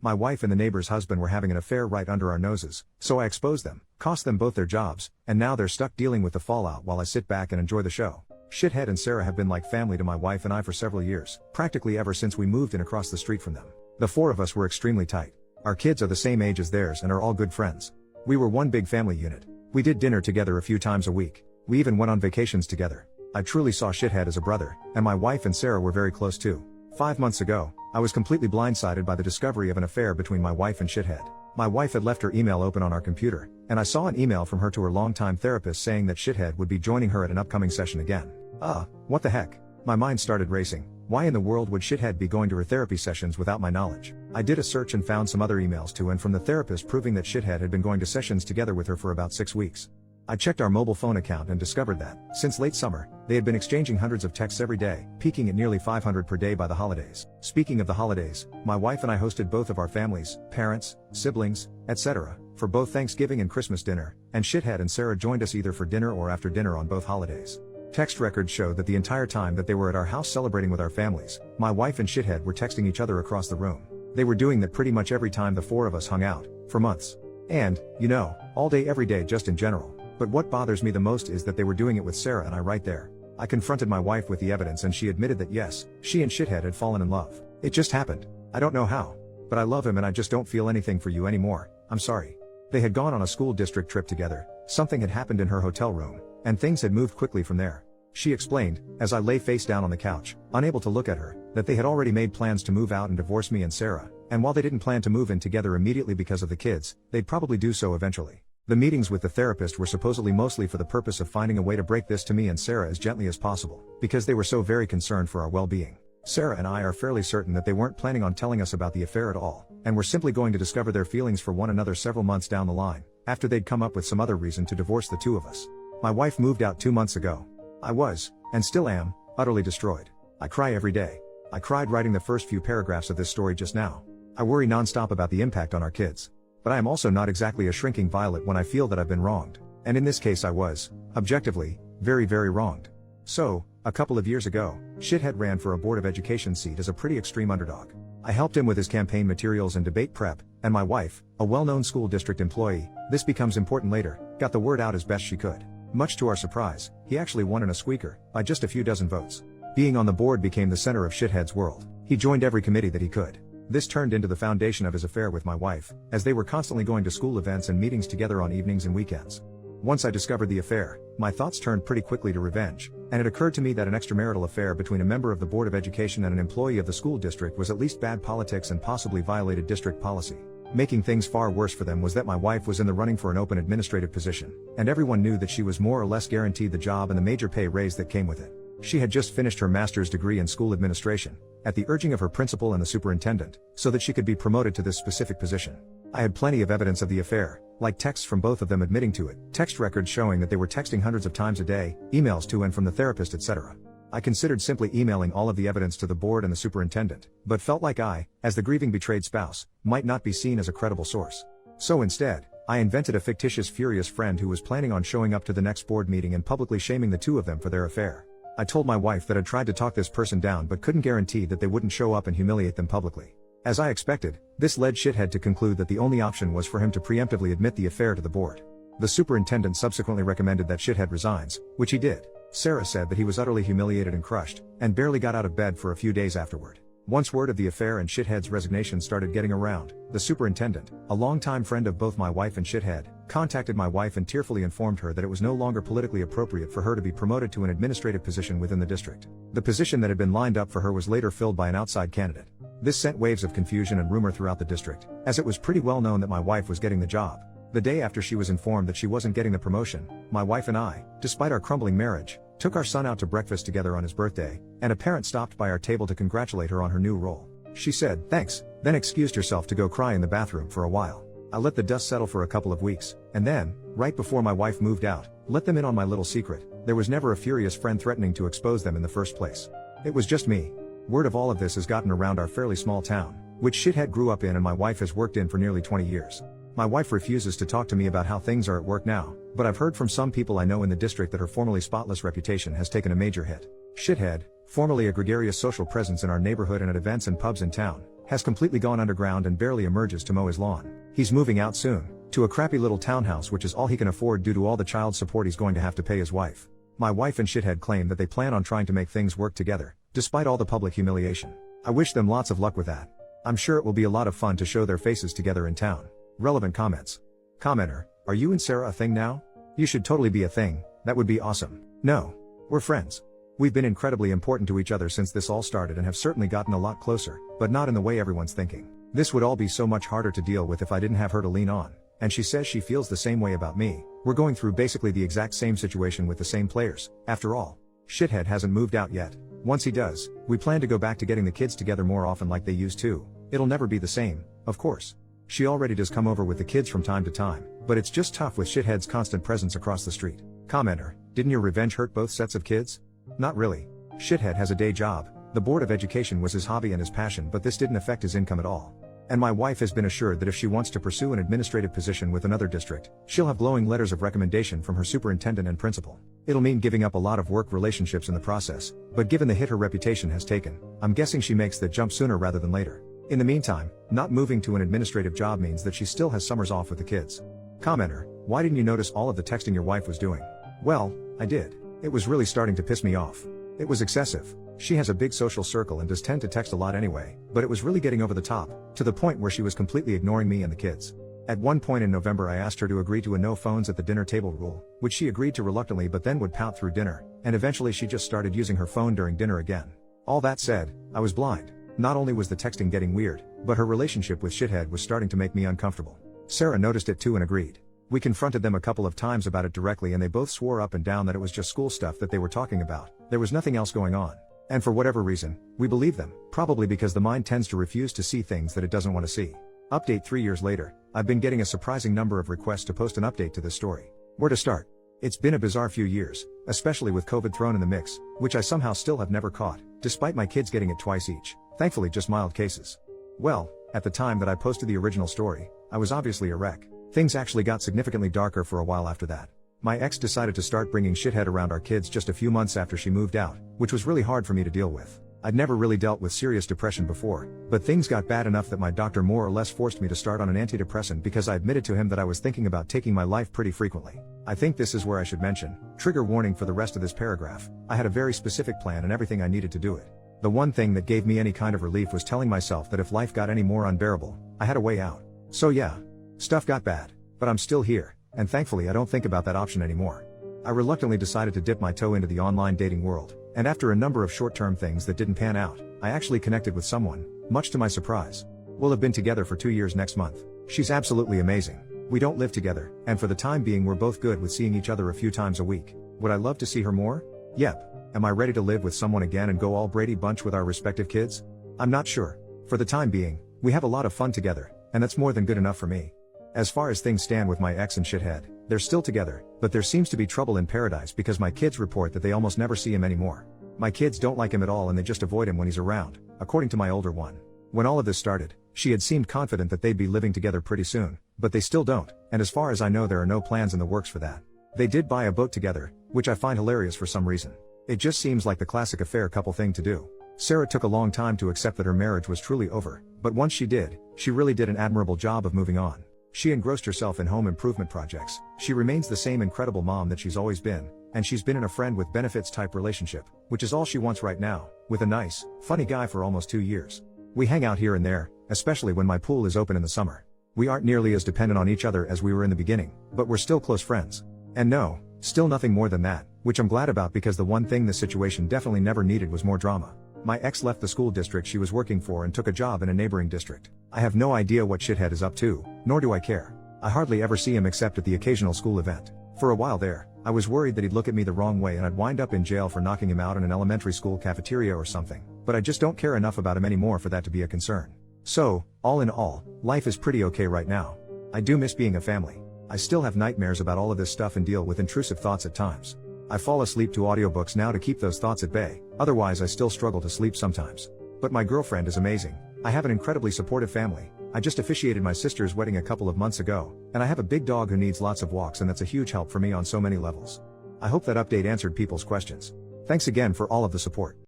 My wife and the neighbor's husband were having an affair right under our noses, so I exposed them, cost them both their jobs, and now they're stuck dealing with the fallout while I sit back and enjoy the show. Shithead and Sarah have been like family to my wife and I for several years, practically ever since we moved in across the street from them. The four of us were extremely tight. Our kids are the same age as theirs and are all good friends. We were one big family unit. We did dinner together a few times a week. We even went on vacations together. I truly saw Shithead as a brother, and my wife and Sarah were very close too. 5 months ago, I was completely blindsided by the discovery of an affair between my wife and Shithead. My wife had left her email open on our computer, and I saw an email from her to her longtime therapist saying that Shithead would be joining her at an upcoming session again. What the heck? My mind started racing. Why in the world would Shithead be going to her therapy sessions without my knowledge? I did a search and found some other emails to and from the therapist proving that Shithead had been going to sessions together with her for about 6 weeks. I checked our mobile phone account and discovered that, since late summer, they had been exchanging hundreds of texts every day, peaking at nearly 500 per day by the holidays. Speaking of the holidays, my wife and I hosted both of our families, parents, siblings, etc., for both Thanksgiving and Christmas dinner, and Shithead and Sarah joined us either for dinner or after dinner on both holidays. Text records show that the entire time that they were at our house celebrating with our families, my wife and Shithead were texting each other across the room. They were doing that pretty much every time the four of us hung out, for months. And, all day every day just in general. But what bothers me the most is that they were doing it with Sarah and I right there. I confronted my wife with the evidence and she admitted that yes, she and Shithead had fallen in love. It just happened. I don't know how. But I love him and I just don't feel anything for you anymore, I'm sorry. They had gone on a school district trip together, something had happened in her hotel room, and things had moved quickly from there. She explained, as I lay face down on the couch, unable to look at her, that they had already made plans to move out and divorce me and Sarah, and while they didn't plan to move in together immediately because of the kids, they'd probably do so eventually. The meetings with the therapist were supposedly mostly for the purpose of finding a way to break this to me and Sarah as gently as possible, because they were so very concerned for our well-being. Sarah and I are fairly certain that they weren't planning on telling us about the affair at all, and were simply going to discover their feelings for one another several months down the line, after they'd come up with some other reason to divorce the two of us. My wife moved out 2 months ago. I was, and still am, utterly destroyed. I cry every day. I cried writing the first few paragraphs of this story just now. I worry nonstop about the impact on our kids. But I am also not exactly a shrinking violet when I feel that I've been wronged. And in this case I was, objectively, very very wronged. So, a couple of years ago, Shithead ran for a Board of Education seat as a pretty extreme underdog. I helped him with his campaign materials and debate prep, and my wife, a well-known school district employee, this becomes important later, got the word out as best she could. Much to our surprise, he actually won in a squeaker, by just a few dozen votes. Being on the board became the center of Shithead's world. He joined every committee that he could. This turned into the foundation of his affair with my wife, as they were constantly going to school events and meetings together on evenings and weekends. Once I discovered the affair, my thoughts turned pretty quickly to revenge, and it occurred to me that an extramarital affair between a member of the Board of Education and an employee of the school district was at least bad politics and possibly violated district policy. Making things far worse for them was that my wife was in the running for an open administrative position, and everyone knew that she was more or less guaranteed the job and the major pay raise that came with it. She had just finished her master's degree in school administration, at the urging of her principal and the superintendent, so that she could be promoted to this specific position. I had plenty of evidence of the affair, like texts from both of them admitting to it, text records showing that they were texting hundreds of times a day, emails to and from the therapist, etc. I considered simply emailing all of the evidence to the board and the superintendent, but felt like I, as the grieving betrayed spouse, might not be seen as a credible source. So instead, I invented a fictitious furious friend who was planning on showing up to the next board meeting and publicly shaming the two of them for their affair. I told my wife that I'd tried to talk this person down but couldn't guarantee that they wouldn't show up and humiliate them publicly. As I expected, this led Shithead to conclude that the only option was for him to preemptively admit the affair to the board. The superintendent subsequently recommended that Shithead resigns, which he did. Sarah said that he was utterly humiliated and crushed, and barely got out of bed for a few days afterward. Once word of the affair and Shithead's resignation started getting around, the superintendent, a longtime friend of both my wife and Shithead, contacted my wife and tearfully informed her that it was no longer politically appropriate for her to be promoted to an administrative position within the district. The position that had been lined up for her was later filled by an outside candidate. This sent waves of confusion and rumor throughout the district, as it was pretty well known that my wife was getting the job. The day after she was informed that she wasn't getting the promotion, my wife and I, despite our crumbling marriage, took our son out to breakfast together on his birthday, and a parent stopped by our table to congratulate her on her new role. She said, "Thanks," then excused herself to go cry in the bathroom for a while. I let the dust settle for a couple of weeks, and then, right before my wife moved out, let them in on my little secret. There was never a furious friend threatening to expose them in the first place. It was just me. Word of all of this has gotten around our fairly small town, which Shithead grew up in and my wife has worked in for nearly 20 years. My wife refuses to talk to me about how things are at work now, but I've heard from some people I know in the district that her formerly spotless reputation has taken a major hit. Shithead, formerly a gregarious social presence in our neighborhood and at events and pubs in town, has completely gone underground and barely emerges to mow his lawn. He's moving out soon, to a crappy little townhouse which is all he can afford due to all the child support he's going to have to pay his wife. My wife and Shithead claim that they plan on trying to make things work together, despite all the public humiliation. I wish them lots of luck with that. I'm sure it will be a lot of fun to show their faces together in town. Relevant comments. Commenter, are you and Sarah a thing now? You should totally be a thing, that would be awesome. No. We're friends. We've been incredibly important to each other since this all started and have certainly gotten a lot closer, but not in the way everyone's thinking. This would all be so much harder to deal with if I didn't have her to lean on, and she says she feels the same way about me. We're going through basically the exact same situation with the same players, after all. Shithead hasn't moved out yet. Once he does, we plan to go back to getting the kids together more often like they used to. It'll never be the same, of course. She already does come over with the kids from time to time, but it's just tough with Shithead's constant presence across the street. Commenter, didn't your revenge hurt both sets of kids? Not really. Shithead has a day job. The Board of Education was his hobby and his passion, but this didn't affect his income at all. And my wife has been assured that if she wants to pursue an administrative position with another district, she'll have glowing letters of recommendation from her superintendent and principal. It'll mean giving up a lot of work relationships in the process, but given the hit her reputation has taken, I'm guessing she makes that jump sooner rather than later. In the meantime, not moving to an administrative job means that she still has summers off with the kids. Commenter, why didn't you notice all of the texting your wife was doing? Well, I did. It was really starting to piss me off. It was excessive. She has a big social circle and does tend to text a lot anyway, but it was really getting over the top, to the point where she was completely ignoring me and the kids. At one point in November I asked her to agree to a no phones at the dinner table rule, which she agreed to reluctantly but then would pout through dinner, and eventually she just started using her phone during dinner again. All that said, I was blind. Not only was the texting getting weird, but her relationship with Shithead was starting to make me uncomfortable. Sarah noticed it too and agreed. We confronted them a couple of times about it directly and they both swore up and down that it was just school stuff that they were talking about. There was nothing else going on. And for whatever reason, we believe them, probably because the mind tends to refuse to see things that it doesn't want to see. Update 3 years later, I've been getting a surprising number of requests to post an update to this story. Where to start? It's been a bizarre few years, especially with COVID thrown in the mix, which I somehow still have never caught, despite my kids getting it twice each. Thankfully just mild cases. Well, at the time that I posted the original story, I was obviously a wreck. Things actually got significantly darker for a while after that. My ex decided to start bringing Shithead around our kids just a few months after she moved out, which was really hard for me to deal with. I'd never really dealt with serious depression before, but things got bad enough that my doctor more or less forced me to start on an antidepressant because I admitted to him that I was thinking about taking my life pretty frequently. I think this is where I should mention, trigger warning for the rest of this paragraph, I had a very specific plan and everything I needed to do it. The one thing that gave me any kind of relief was telling myself that if life got any more unbearable, I had a way out. So yeah, stuff got bad, but I'm still here, and thankfully I don't think about that option anymore. I reluctantly decided to dip my toe into the online dating world, and after a number of short-term things that didn't pan out, I actually connected with someone, much to my surprise. We'll have been together for 2 years next month. She's absolutely amazing. We don't live together, and for the time being we're both good with seeing each other a few times a week. Would I love to see her more? Yep. Am I ready to live with someone again and go all Brady Bunch with our respective kids? I'm not sure. For the time being, we have a lot of fun together, and that's more than good enough for me. As far as things stand with my ex and Shithead, they're still together, but there seems to be trouble in paradise because my kids report that they almost never see him anymore. My kids don't like him at all and they just avoid him when he's around, according to my older one. When all of this started, she had seemed confident that they'd be living together pretty soon, but they still don't, and as far as I know there are no plans in the works for that. They did buy a boat together, which I find hilarious for some reason. It just seems like the classic affair couple thing to do. Sarah took a long time to accept that her marriage was truly over, but once she did, she really did an admirable job of moving on. She engrossed herself in home improvement projects, she remains the same incredible mom that she's always been, and she's been in a friend with benefits type relationship, which is all she wants right now, with a nice, funny guy for almost 2 years. We hang out here and there, especially when my pool is open in the summer. We aren't nearly as dependent on each other as we were in the beginning, but we're still close friends. And no, still nothing more than that, which I'm glad about because the one thing this situation definitely never needed was more drama. My ex left the school district she was working for and took a job in a neighboring district. I have no idea what Shithead is up to, nor do I care. I hardly ever see him except at the occasional school event. For a while there, I was worried that he'd look at me the wrong way and I'd wind up in jail for knocking him out in an elementary school cafeteria or something, but I just don't care enough about him anymore for that to be a concern. So, all in all, life is pretty okay right now. I do miss being a family. I still have nightmares about all of this stuff and deal with intrusive thoughts at times. I fall asleep to audiobooks now to keep those thoughts at bay, otherwise I still struggle to sleep sometimes. But my girlfriend is amazing. I have an incredibly supportive family. I just officiated my sister's wedding a couple of months ago, and I have a big dog who needs lots of walks and that's a huge help for me on so many levels. I hope that update answered people's questions. Thanks again for all of the support.